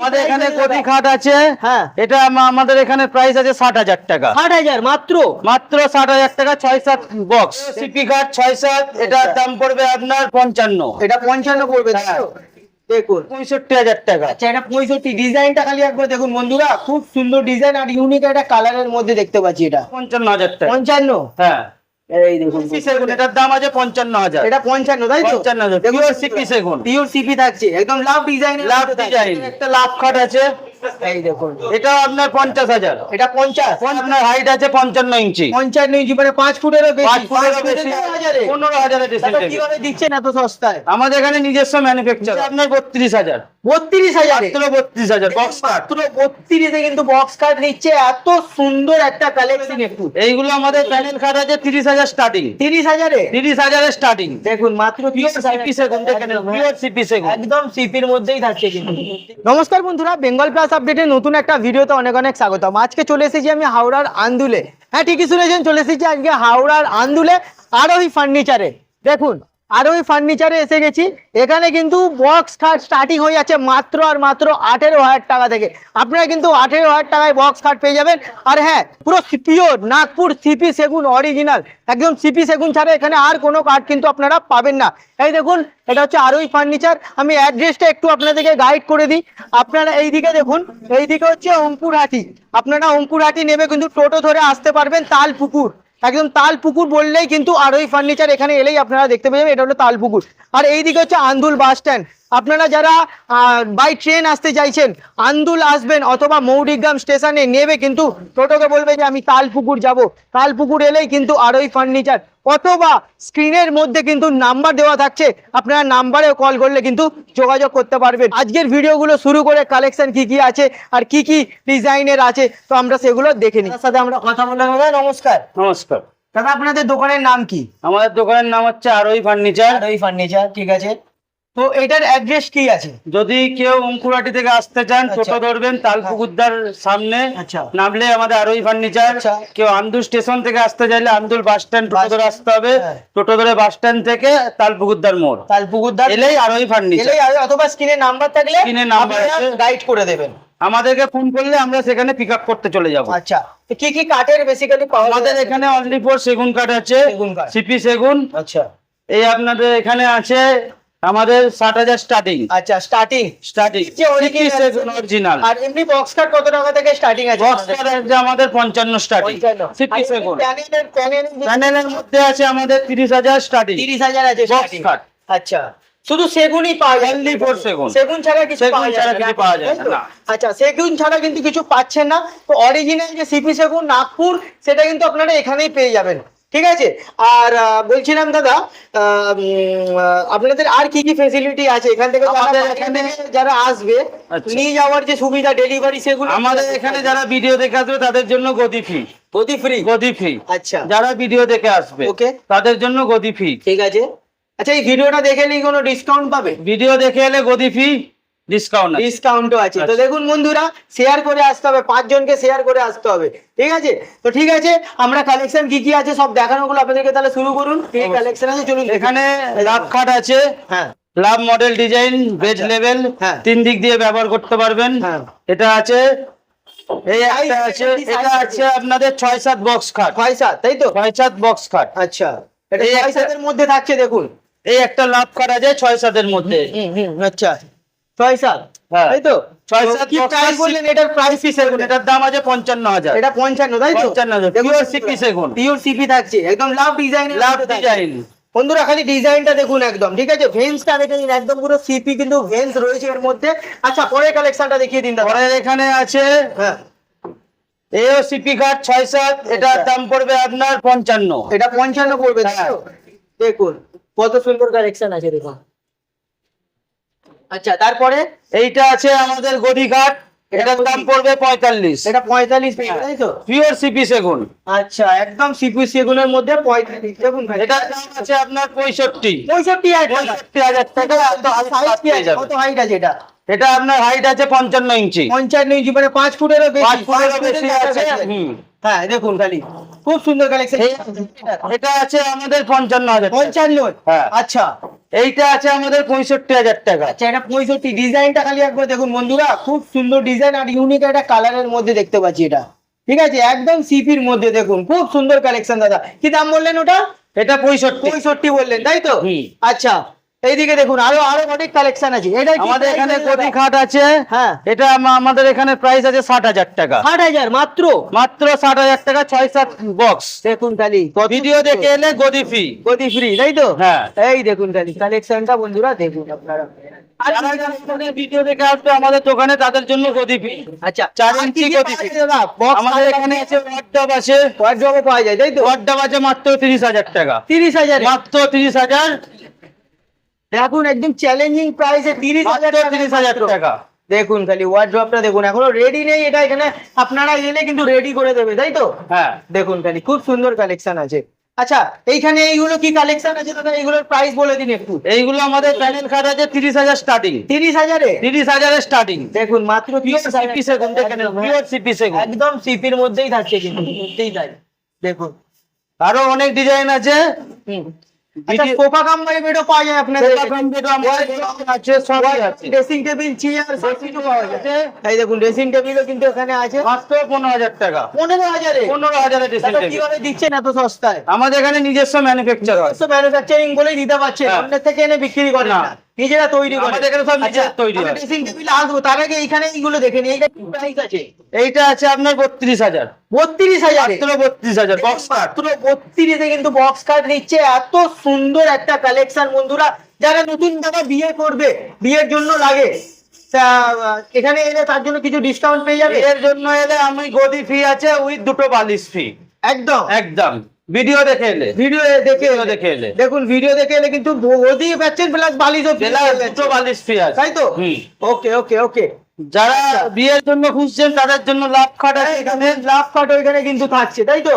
আমাদের এখানে গদি খাট আছে। হ্যাঁ, এটা আমাদের এখানে প্রাইস আছে 60,000 টাকা। 60,000 মাত্র 60,000 টাকা 6-7 বক্স সিপি খাট 6-7। এটার দাম পড়বে আপনার 55। এটা 55 পড়বে তাই তো? দেখুন 65,000 টাকা। আচ্ছা, এটা 65। ডিজাইনটা খালি একবার দেখুন বন্ধুরা, খুব সুন্দর ডিজাইন আর ইউনিক একটা কালারের মধ্যে দেখতে পাচ্ছি। এটা 55,000 টাকা। 55। হ্যাঁ, এই দেখুন সেগুন এটার দাম আছে 55,000। এটা 55 তাই তো? 55,000 দেখুন পিওর সিপি সেগুন। পিওর সিপি থাকছে, একদম লাভ ডিজাইন। লাভ ডিজাইন। একটা লাভ খাট আছে, এই দেখুন এটা আপনার 50,000। এটা 50। আপনার হাইট আছে 55 ইঞ্চি। 55 ইঞ্চি মানে 5 ফুটেরও বেশি। 5 ফুটেরও বেশি। 15,000 এর দাদা কিভাবে দিচ্ছেন এত সস্তায়? আমাদের এখানে নিজস্ব ম্যানুফ্যাকচার। আপনার 32,000। 32,000 মাত্র 32,000 বক্স কাট। মাত্র 32 এ কিন্তু বক্স কাট নিচ্ছে। এত সুন্দর একটা কালেকশন। একটু এইগুলো আমাদের প্যানেল খাট আছে 30,000 স্টার্টিং। 30,000 এ 30,000 এর স্টার্টিং। দেখুন মাত্র পিওর সিপি সেগুন দেখেন, পিওর সিপি সেগুন। একদম সিপির মধ্যেই থাকছে কিন্তু। নমস্কার বন্ধুরা, বেঙ্গল প্লাস আপডেটে নতুন একটা ভিডিওতে অনেক অনেক স্বাগতম। আজকে চলে এসেছি আমি হাওড়ার আন্দুলে। হ্যাঁ, ঠিকই শুনেছেন, চলে এসেছি আজকে হাওড়ার আন্দুলে আরোহী ফার্নিচারে। দেখুন আরোহী ফার্নিচারে এসে গেছি। এখানে কিন্তু বক্স খাট স্টার্টিং হয়ে যাচ্ছে মাত্র আর মাত্র 18,000 টাকা থেকে। আপনারা কিন্তু 18,000 টাকায় বক্স খাট পেয়ে যাবেন। আর হ্যাঁ, পুরো পিওর নাগপুর সিপি সেগুন অরিজিনাল, একদম সিপি সেগুন ছাড়া এখানে আর কোনো কাঠ কিন্তু আপনারা পাবেন না। এই দেখুন, এটা হচ্ছে আরোহী ফার্নিচার। আমি অ্যাড্রেসটা একটু আপনাদেরকে গাইড করে দিই। আপনারা এইদিকে দেখুন, এইদিকে হচ্ছে অঙ্কুরহাটি। আপনারা অঙ্কুরহাটি নেবে কিন্তু টোটো ধরে আসতে পারবেন তালপুকুর। একদম তালপুকুর বললেই কিন্তু আরোহী ফার্নিচার, এখানে এলেই আপনারা দেখতে পেয়ে যাবেন। এটা হলো তালপুকুর। আর এইদিকে হচ্ছে আন্দুল বাস স্ট্যান্ড। আপনারা যারা বাই ট্রেন আসতে চাইছেন, আন্দুল আসবেন অথবা মৌরিগ্রাম স্টেশনে নেবে কিন্তু টোটোকে বলবে যে আমি তালপুকুর যাব। তালপুকুর এলেই কিন্তু আরোহী ফার্নিচার, অথবা স্ক্রিনের মধ্যে কিন্তু নাম্বার দেওয়া থাকছে, আপনারা নাম্বারে কল করলে কিন্তু যোগাযোগ করতে পারবেন। আজকের ভিডিওগুলো শুরু করে কালেকশন কি কি আছে আর কি কি ডিজাইনের আছে, তো আমরা সেগুলো দেখে নিই। তার সাথে আমরা কথা বলে নেব। নমস্কার। নমস্কার দাদা, আপনাদের দোকানের নাম কি? আমাদের দোকানের নাম হচ্ছে আরোহী ফার্নিচার। আরোহী ফার্নিচার, ঠিক আছে। তো এটার অ্যাড্রেস কি আছে? যদি কেউ অঙ্কুরাটি থেকে আসতে চান, টোটো ধরবেন তালপুকুরদার সামনে, আচ্ছা, নামলে আমাদের আরোহী ফার্নিচার। আচ্ছা। কেউ আন্দুল স্টেশন থেকে আসতে চাইলে আন্দুল বাস স্ট্যান্ড টোটো ধরে আসতে হবে। হ্যাঁ। টোটো ধরে বাস স্ট্যান্ড থেকে তালপুকুরদার মোড়, তালপুকুরদার এলেই আরোহী ফার্নিচার। অথবা স্ক্রিনে নাম্বার থাকলে স্ক্রিনে নাম্বার আছে, গাইড করে দেবেন। আমাদেরকে ফোন করলে আমরা সেখানে পিক আপ করতে চলে যাব। আচ্ছা, তো কি কি কাঠের বেসিক্যালি পাওয়া যায়? আমাদের এখানে অনলি ফর সেগুন কাঠ আছে, সেগুন কাঠ। সিপি সেগুন। আচ্ছা এই আপনাদের এখানে আছে আমাদের 60,000 স্টার্টিং। আচ্ছা, স্টার্টিং যে অরিজিনাল। আর এমনি বক্স কাট কত টাকা থেকে স্টার্টিং আছে? বক্স কাঠ আছে আমাদের 55 স্টার্টিং। 55 সিপি সেগুন। প্যানেলের প্যানেলের মধ্যে আছে আমাদের 30,000 স্টার্টিং। 30,000 আছে বক্স স্টার্টিং। কাঠ। আচ্ছা, শুধু সেগুনই পাওয়া যায়? অনলি ফর সেগুন। সেগুন ছাড়া কিছু সেগুন পাওয়া ছাড়া যায় কিছু পাওয়া যায় না। আচ্ছা, সেগুন ছাড়া কিন্তু কিছু পাচ্ছেন না। তো অরিজিনাল যে সিপি সেগুন নাগপুর, সেটা কিন্তু আপনারা এখানেই পেয়ে যাবেন। ঠিক আছে। আর বলছিলাম দাদা, আপনাদের আর কি কি ফেসিলিটি আছে এখান থেকে? আমাদের এখানে যারা আসবে নিয়ে যাওয়ার যে সুবিধা, ডেলিভারি, সেগুলো আমাদের এখানে যারা ভিডিও দেখে আসবে তাদের জন্য গদি ফ্রি। গদি ফ্রি? গদি ফ্রি। আচ্ছা, যারা ভিডিও দেখে আসবে ওকে, তাদের জন্য গদি ফ্রি। ঠিক আছে। আচ্ছা, এই ভিডিওটা দেখে নিয়ে কোনো ডিসকাউন্ট পাবে? ভিডিও দেখে এলে গদি ফ্রি ডিসকাউন্টও আছে। তো দেখুন বন্ধুরা, শেয়ার করে আসতে হবে, 5 জনকে শেয়ার করে আসতে হবে। ঠিক আছে। তো ঠিক আছে, আমরা কালেকশন কি কি আছে সব দেখানোগুলো আপনাদেরকে তাহলে শুরু করুন। কি কালেকশন আছে চলুন। এখানে লাভ খাট আছে। হ্যাঁ, লাভ মডেল ডিজাইন, বেড লেভেল, হ্যাঁ। 3 দিক দিয়ে ব্যবহার করতে পারবেন। হ্যাঁ। এটা আছে, এই একটা আছে, এটা আছে আপনাদের 6-7 বক্স খাট। 6-7 তাই তো? 6-7 বক্স খাট। আচ্ছা, এটা এই 6-7 এর মধ্যে থাকছে। দেখুন এই একটা লাভ খাট আছে 6-7 এর মধ্যে। আচ্ছা, 6-7 হ্যাঁ। তাই তো? 6-7 কি প্রাইস বললেন? এটার প্রাইস কি সেগুন? এটার দাম আছে 55,000। এটা 55 তাই তো? 55,000 পিওর সিপি সেগুন। পিওর সিপি থাকছে, একদম লাভ ডিজাইন। লাভ ডিজাইন বন্ধুরা খালি ডিজাইনটা দেখুন একদম। ঠিক আছে, ভেন্সটা দেখে নিন, একদম পুরো সিপি কিন্তু ভেন্স রয়েছে এর মধ্যে। আচ্ছা, পরের কালেকশনটা দেখিয়ে দিন দাদা। পরের এখানে আছে হ্যাঁ, এও সিপি কাঠ 6-7। এটার দাম পড়বে আপনার 55। এটা 55 পড়বে তাই তো? দেখুন কত সুন্দর কালেকশন আছে দেখুন। আচ্ছা, তারপরে এইটা আছে আমাদের গদি কাঠ। এটার দাম পড়বে 45। এটা 45 তাই তো? পিওর সিপি সেগুন। আচ্ছা, একদম সিপি সেগুনের মধ্যে 45। দেখুন ভাই, এটার দাম আছে আপনার 65। 65,000 টাকা। 65,000 কত হাইট আছে এটা? এটা আপনার হাইট আছে 55 ইঞ্চি। 55 ইঞ্চি মানে 5 ফুটেরও বেশি। 5 ফুটেরও বেশি আছে। হ্যাঁ, দেখুন খালি খুব সুন্দর কালেকশন। এটা আছে আমাদের 55,000 55। হ্যাঁ। আচ্ছা এইটা আছে আমাদের 65,000 টাকা। আচ্ছা, এটা 65। ডিজাইনটা খালি একবার দেখুন বন্ধুরা, খুব সুন্দর ডিজাইন আর ইউনিক একটা কালারের মধ্যে দেখতে পাচ্ছি এটা। ঠিক আছে, একদম সিপির মধ্যে দেখুন, খুব সুন্দর কালেকশন। দাদা কি দাম বললেন ওটা? এটা 65। 65 বললেন, তাই তো? হুম। আচ্ছা, এইদিকে দেখুন আরো আরো অনেক কালেকশন আছে। এটা কি আমাদের price এখানে আছে গদি দাদা? খাট আছে। হ্যাঁ। এটা আমাদের এখানে প্রাইস আছে 60,000 টাকা। 60,000 মাত্র? মাত্র 60,000 টাকা, 6-7 বক্স। দেখুন খালি ভিডিও দেখে এলে গদি ফ্রি। গদি ফ্রি, তাই তো? হ্যাঁ। এই দেখুন খালি কালেকশনটা বন্ধুরা দেখুন আপনারা। আর যারা আমাদের ভিডিও দেখে আসবে আমাদের দোকানে তাদের জন্য গদি ফ্রি। আচ্ছা, 4 ইঞ্চি গদি ফ্রি। আমাদের এখানে আছে ওয়ার্ডরোব আছে। ওয়ার্ডরোবও পাওয়া যায়, তাই তো? ওয়ার্ডরোব আছে মাত্র 30,000 টাকা। 30,000 মাত্র 30,000। দেখুন একদম চ্যালেঞ্জিং প্রাইসে 30,000 মাত্র 30,000 টাকা। দেখুন খালি ওয়ার্ডরোবটা দেখুন, এখনো রেডি নেই এটা, এখানে আপনারা এলে কিন্তু রেডি করে দেবে, তাই তো? হ্যাঁ। দেখুন খালি খুব সুন্দর কালেকশন আছে। আচ্ছা, এইখানে এইগুলো কি কালেকশন আছে দাদা? এইগুলোর প্রাইস বলে দিন একটু। এইগুলো আমাদের প্যানেল খাট আছে 30,000 স্টার্টিং। 30,000-এ 30,000 স্টার্টিং। দেখুন মাত্র পিওর সিপি সেগুন দেখেন, পিওর সিপি সেগুন। একদম সিপির মধ্যেই থাকছে কিন্তু, সত্যিই তাই। দেখুন আরো অনেক ডিজাইন আছে। আচ্ছা, সোফা কাম বেডও পাওয়া যায় আপনাদের? সোফা কাম বেডও আমাদের আছে, সবই আছে। ড্রেসিং টেবিল, চেয়ার সব কিছু পাওয়া যাচ্ছে। এই দেখুন ড্রেসিং টেবিলও কিন্তু এখানে আছে মাত্র 15,000 টাকা। 15,000-এ। 15,000 এ ড্রেসিং দাদা টেবিল। কিভাবে দিচ্ছেন এত সস্তায়? আমাদের এখানে নিজস্ব ম্যানুফ্যাকচার হয়। ম্যানুফ্যাকচারিং বলেই দিতে পারছেন, হ্যাঁ। অন্যের থেকে এনে বিক্রি করেন না। না, নিজেরা তৈরি করেন। আমাদের এখানে সব নিজের তৈরি হয়। ড্রেসিং টেবিল আসবো, তার আগে এইখানে এইগুলো দেখে নিই। এইটা কি প্রাইস আছে? এইটা আছে আপনার 32,000। 32,000-এ? মাত্র 32,000 বক্স কাট। মাত্র 32-এ কিন্তু বক্স কার্ড নিচ্ছে। এত সুন্দর একটা কালেকশন বন্ধুরা, যারা নতুন দাদা বিয়ে করবে, বিয়ের জন্য লাগে, তা এখানে এলে তার জন্য কিছু ডিসকাউন্ট পেয়ে যাবে। এর জন্য এলে আমি গদি ফ্রি আছে উইথ দুটো বালিশ ফ্রি। একদম একদম ভিডিও দেখে এলে। ভিডিও দেখে এলে দেখুন, ভিডিও দেখে এলে কিন্তু গদি পাচ্ছেন প্লাস বালিশও free জেলা পাচ্ছেন। দুটো বালিশ ফ্রি আছে। তাই তো? হুম। ওকে ওকে ওকে। যারা বিয়ের জন্য খুঁজছেন তাদের জন্য লাভ খাট আছে এখানে। লাভ কাট ওইখানে কিন্তু থাকছে, তাই তো?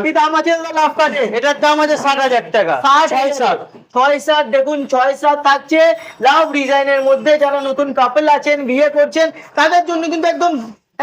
কি দাম আছে দাদা লাভ কাটে? এটার দাম আছে 60,000 টাকা। 60,000। 6-7 দেখুন, 6-7 থাকছে লাভ ডিজাইনের মধ্যে। যারা নতুন কাপল আছেন, বিয়ে করছেন, তাদের জন্য কিন্তু একদম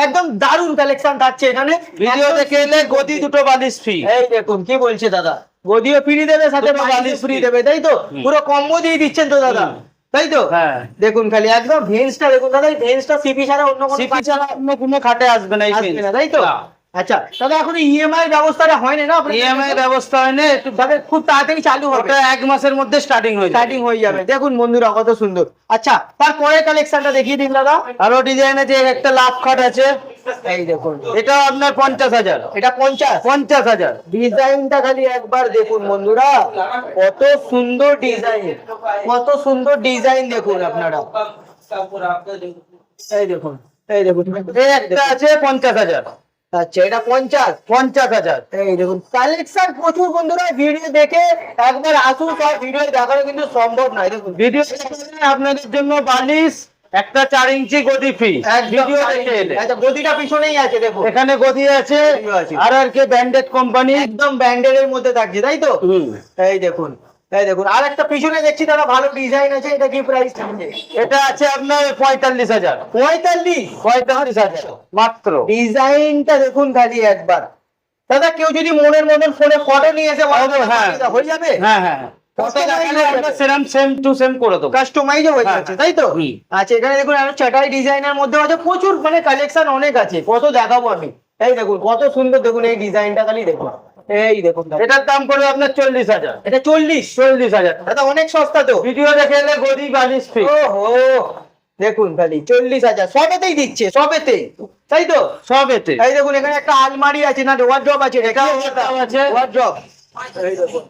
একদম দারুণ কালেকশন থাকছে এখানে। ভিডিও দেখে এলে গদি দুটো বালিশ ফ্রি। এই দেখুন কি বলছে দাদা, গদিও ফ্রি দেবে, সাথে দুটো বালিশ বালিশ ফ্রি free। দেবে, তাই তো? হুম। পুরো কম্বো দিয়ে দিচ্ছেন তো দাদা, তাই তো? হ্যাঁ। দেখুন খালি একদম ভেন্সটা দেখুন দাদা, এই ভেন্সটা সিপি ছাড়া অন্য কোনো সিপি ছাড়া অন্য কোনো খাটে আসবে না এই আসবে ফিল। না, তাই তো? না। আচ্ছা দাদা, এখন ইএমআই ব্যবস্থাটা হয় না আপনাদের? ইএমআই ব্যবস্থা হয় না, একটু তবে খুব তাড়াতাড়ি চালু হবে, ওটা 1 মাসের মধ্যে স্টার্টিং হয়ে যাবে। স্টার্টিং হয়ে যাবে। দেখুন বন্ধুরা কত সুন্দর। আচ্ছা, তারপরে কালেকশনটা দেখিয়ে দিন দাদা। আরো ডিজাইন আছে, একটা লাভ খাট আছে। এই দেখুন, এটা আপনার 50,000। এটা 50। 50,000। ডিজাইনটা খালি একবার দেখুন বন্ধুরা, কত সুন্দর ডিজাইন, কত সুন্দর ডিজাইন দেখুন আপনারা। এই দেখুন, এই দেখুন, এই একটা আছে 50,000। আচ্ছা এটা 50। 50,000। এই দেখুন কালেকশন প্রচুর বন্ধুরা, ভিডিও দেখে একবার আসুন, সব ভিডিও দেখানো কিন্তু সম্ভব নয়। দেখুন ভিডিও আপনাদের জন্য বালিশ একটা 4 ইঞ্চি গদি ফ্রি। ভিডিও দেখে এলে। আচ্ছা, গদিটা পিছনেই আছে দেখুন, এখানে গদি আছে, গদি আছে। RRK branded company. একদম ব্যান্ডেলের মধ্যে থাকছে, তাই তো? এই দেখুন, এই দেখুন, আর একটা পিছনে দেখছি দাদা ভালো ডিজাইন আছে, এটা কি প্রাইস থাকছে? এটা আছে আপনার 45,000। 45। 45,000 মাত্র। ডিজাইনটা দেখুন খালি একবার। দাদা কেউ যদি মনের মতন ফোনে ফটো নিয়ে এসে হ্যাঁ। হয়ে যাবে? হ্যাঁ হ্যাঁ, কত দেখালে আমরা সেরাম সেম টু সেম করে দেবো। কাস্টমাইজও হয়ে হ্যাঁ, যাচ্ছে, তাই তো? হুম। আচ্ছা, এখানে দেখুন আরো চাটাই ডিজাইনের মধ্যে আছে, প্রচুর মানে কালেকশন অনেক আছে, কত দেখাবো আমি। এই দেখুন কত সুন্দর, দেখুন এই ডিজাইনটা খালি দেখুন, এই দেখুন দাদা। এটার দাম পড়বে আপনার 40,000। এটা 40। 40,000। দাদা অনেক সস্তা তো। ভিডিও দেখে এলে গদি বালিশ ফ্রি। ওহো, দেখুন খালি 40,000 সবেতেই দিচ্ছে, সবেতে, তাই তো? সব এতে। এই দেখুন এখানে একটা আলমারি আছে, না ওয়ার্ড্রপ আছে, এটা wardrobe আছে। ওয়ার্ড্রপ। এই দেখুন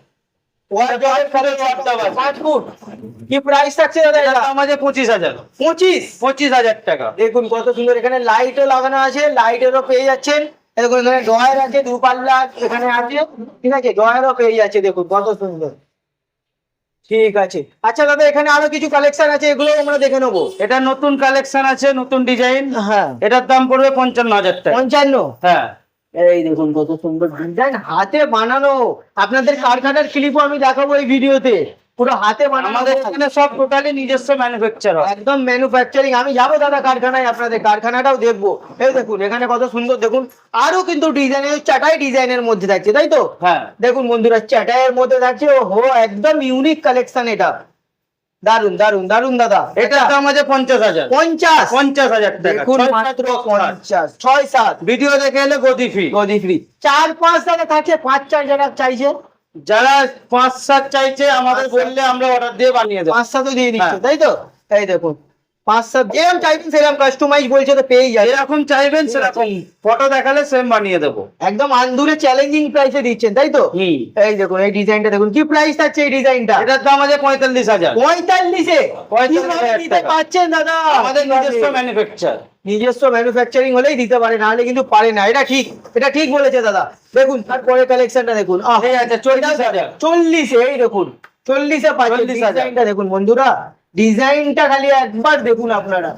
ওয়ার্ড্রপের সাথে wardrobe আছে। 5 ফুট। কি প্রাইস থাকছে দাদা এটার এটা? দাম আছে 25,000। 25। 25,000 টাকা। দেখুন কত সুন্দর, এখানে লাইটও লাগানো আছে, লাইটেরও পেয়ে যাচ্ছেন। এই দেখুন এখানে ড্রয়ার আছে, দুপাল্লা এখানে আছে, ঠিক আছে, ড্রয়ারও পেয়ে যাচ্ছে, দেখুন কত সুন্দর। ঠিক আছে। আচ্ছা দাদা, এখানে আরো কিছু কালেকশন আছে, এগুলো আমরা দেখে নেবো। এটা নতুন কালেকশন আছে, নতুন ডিজাইন। হ্যাঁ, এটার দাম পড়বে 55,000 টাকা। 55। হ্যাঁ। এই দেখুন কত সুন্দর ডিজাইন, হাতে বানানো। আপনাদের কারখানার ক্লিপও আমি দেখাবো এই ভিডিওতে। পুরো হাতে বানানো আমাদের এখানে সব টোটালি নিজস্ব ম্যানুফ্যাকচার হয়। একদম ম্যানুফ্যাকচারিং। আমি যাবো দাদা কারখানায়, আপনাদের কারখানাটাও দেখবো। এই দেখুন এখানে কত সুন্দর, দেখুন আরো কিন্তু ডিজাইনের চাটাই ডিজাইনের মধ্যে থাকছে, তাই তো? হ্যাঁ, দেখুন বন্ধুরা চাটাইয়ের মধ্যে থাকছে, ও হো একদম ইউনিক কালেকশন এটা। দারুন দারুন দারুন দাদা। এটার দাম আছে 50,000। 50,000 টাকা। দেখুন মাত্র 50, 6-7 ভিডিও দেখে এলে গদি ফ্রি। গদি ফ্রি। 4-5 টাকা থাকছে, 5-4 যারা চাইছে, যারা 5-7 চাইছে আমাদের বললে আমরা অর্ডার দিয়ে বানিয়ে দেবো। 5-7 দিয়ে দিচ্ছে, হ্যাঁ। তাই তো? এই দেখুন 5-7 যেরকম চাইবেন সেরকম কাস্টমাইজ বলছে তো পেয়ে যাবে। যেরকম চাইবেন সেরকম ফটো দেখালে সেম বানিয়ে দেবো। একদম আন্দুলে চ্যালেঞ্জিং প্রাইসে দিচ্ছেন, তাই তো? এই দেখুন এই ডিজাইনটা দেখুন, কি প্রাইস থাকছে এই ডিজাইনটা? এটার দাম আছে 45,000। 45-এ 45,000 দিতে টাকা। পারছেন দাদা? আমাদের নিজস্ব ম্যানুফ্যাকচার। নিজস্ব ম্যানুফ্যাকচারিং হলেই দিতে পারে, নাহলে কিন্তু পারে না। এটা ঠিক, এটা ঠিক বলেছে দাদা। দেখুন তারপরে কালেকশনটা দেখুন, ঠিক আছে 40,000। 40-এ, এই দেখুন 40-এ পাচ্ছেন। 40,000 ডিজাইনটা দেখুন বন্ধুরা, ডিজাইনটা খালি একবার দেখুন আপনারা,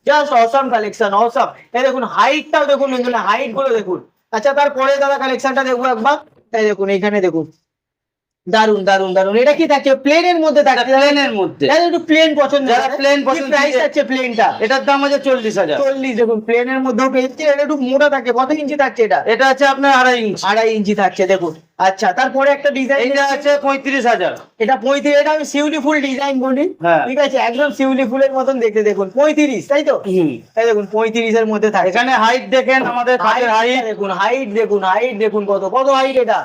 জাস্ট অসাম কালেকশন, অসাম। এই দেখুন হাইটটাও দেখুন, এগুলো হাইট গুলো দেখুন। আচ্ছা তারপরে দাদা কালেকশনটা দেখবো একবার। এই দেখুন এইখানে দেখুন, দারুন দারুন দারুন। এটা কি থাকছে? প্লেনের মধ্যে থাকছে, প্লেনের মধ্যে। যারা একটু প্লেন পছন্দ, যারা plain পছন্দ প্রাইস করে। আছে প্লেনটা? এটার দাম আছে 40,000। 40 দেখুন প্লেনের মধ্যেও পেয়েছে। এটা একটু মোটা থাকে, কত ইঞ্চি থাকছে এটা? এটা আছে আপনার 2.5 ইঞ্চি। 2.5 ইঞ্চি থাকছে দেখুন। আচ্ছা তারপরে একটা ডিজাইন, এটা আছে 35,000। এটা 35, এটা আমি শিউলি ফুল ডিজাইন বলি, হ্যাঁ। ঠিক আছে? একদম শিউলি ফুলের মতন দেখতে, দেখুন 35, তাই তো? এই দেখুন 35 এর মধ্যে থাকে। এখানে হাইট দেখেন, আমাদের কাঠের হাইট। দেখুন হাইট দেখুন, হাইট দেখুন কত কত হাইট এটা?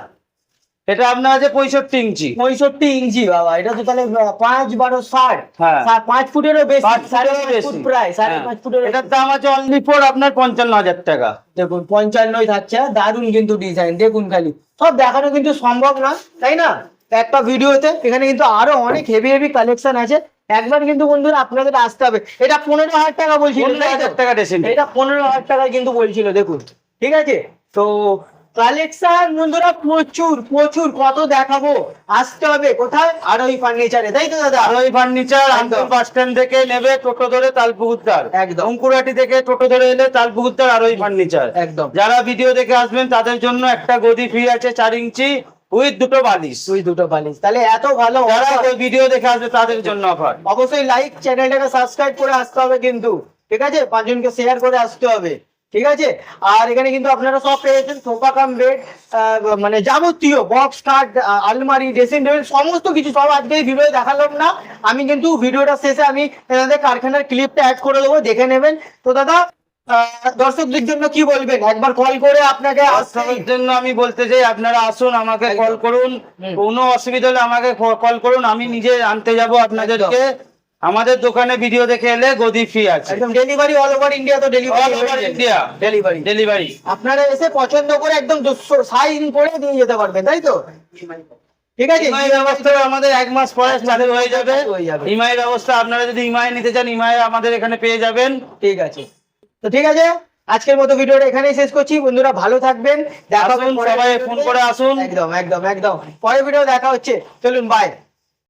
এটা আপনার আছে 65 ইঞ্চি। 65 ইঞ্চি বাবা, এটা তো তাহলে 5-12-60। হ্যাঁ। 5 ফুটেরও বেশি, 5 ফুটেরও 5.5 বেশি। ফুট প্রায়, হ্যাঁ। 5.5 ফুটের। এটার দাম আছে অনলি ফর আপনার 55,000 টাকা। দেখুন 55 থাকছে। দারুন কিন্তু ডিজাইন, দেখুন খালি সব দেখানো কিন্তু সম্ভব না, তাই না, একটা ভিডিওতে? এখানে কিন্তু আরো অনেক হেভি হেভি কালেকশন আছে। একবার কিন্তু বন্ধুরা আপনাদের আসতে হবে। এটা 15,000 টাকা বলছিল, তাই তো? 15,000 টাকা ড্রেসিং। এটা 15,000 টাকা কিন্তু বলছিল, দেখুন, ঠিক আছে? তো কালেকশন বন্ধুরা প্রচুর প্রচুর, কত দেখাবো, আসতে হবে কোথায়? আরোহী ফার্নিচারে, তাই তো দাদা? আরোহী ফার্নিচার, একদম। আন্দুল বাস স্ট্যান্ড থেকে নেবে টোটো ধরে তালপুকুরদার। একদম। অঙ্কুরাটি থেকে টোটো ধরে এলে তালপুকুরদার আরোহী ফার্নিচার। একদম। যারা ভিডিও দেখে আসবেন তাদের জন্য একটা গদি ফ্রি আছে 4 ইঞ্চি উইথ দুটো বালিশ। তুই দুটো বালিশ, তাহলে এত ভালো যারা offer। ওই ভিডিও দেখে আসবে তাদের জন্য অফার। অবশ্যই লাইক, চ্যানেলটাকে সাবস্ক্রাইব করে আসতে হবে কিন্তু, ঠিক আছে? 5 জনকে শেয়ার করে আসতে হবে, ঠিক আছে? আর এখানে কিন্তু আপনারা সব পেয়েছেন, সোফা কাম বেড, মানে যাবতীয় বক্স খাট, আলমারি, ড্রেসিং টেবিল, সমস্ত কিছু সব আজকে এই ভিডিও দেখালাম না। আমি কিন্তু ভিডিওটা শেষে আমি এনাদের কারখানার ক্লিপটা অ্যাড করে দেবো, দেখে নেবেন। তো দাদা দর্শকদের জন্য কি বলবেন? একবার কল করে আপনাকে আসতে দর্শকের জন্য আমি বলতে চাই আপনারা আসুন, আমাকে একদম। কল করুন। কোনো অসুবিধা হলে আমাকে কল করুন, আমি নিজে আনতে যাব আপনাদেরকে। আমাদের দোকানে ভিডিও দেখে এলে গদি ফ্রি আছে। একদম ডেলিভারি অল ওভার ইন্ডিয়া, তো delivery All over India। Delivery delivery. আপনারা এসে পছন্দ করে একদম সাইন করে দিয়ে যেতে পারবেন, তাই তো? ঠিক আছে। ইএমআই ব্যবস্থা আমাদের 1 মাস পরে চালু হয়ে যাবে। হয়ে যাবে। ইএমআই ব্যবস্থা আপনারা যদি ইএমআই নিতে চান, ইএমআই আমাদের এখানে পেয়ে যাবেন। ঠিক আছে, তো ঠিক আছে, আজকের মতো ভিডিওটা এখানেই শেষ করছি। বন্ধুরা ভালো থাকবেন, দেখা হবে আসুন, পরের সবাই ভিডিওতে। ফোন করে আসুন। একদম একদম একদম, পরের ভিডিও দেখা হচ্ছে, চলুন বাই।